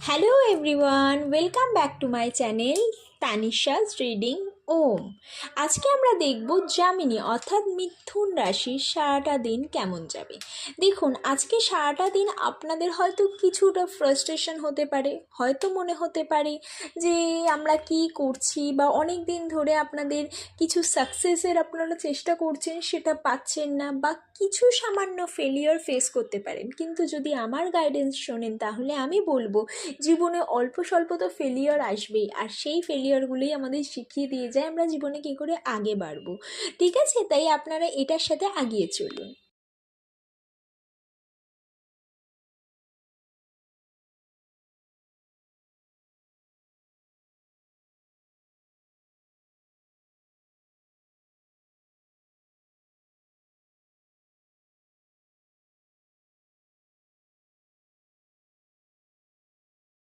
Hello everyone, welcome back to my channel Tanisha's reading room. আজকে আমরা দেখব যামিনী অর্থাৎ মিথুন রাশির সারাটা দিন কেমন যাবে। দেখুন, আজকে সারাটা দিন আপনাদের হয়তো কিছুটা ফ্রাস্ট্রেশন হতে পারে, হয়তো মনে হতে পারে যে আমরা কি করছি, বা অনেক দিন ধরে আপনাদের কিছু সাকসেসের আপনারা চেষ্টা করছেন সেটা পাচ্ছেন না, বা কিছু সামান্য ফেলিওর ফেস করতে পারেন। কিন্তু যদি আমার গাইডেন্স শোনেন তাহলে আমি বলবো জীবনে অল্প স্বল্প তো ফেলিওর আসবেই, আর সেই ফেলিওরগুলোই আমাদের শিখিয়ে দিয়ে যায় আমরা জীবনে কী করে আগে বাড়বো। ঠিক আছে, তাই আপনারা এটার সাথে এগিয়ে চলুন।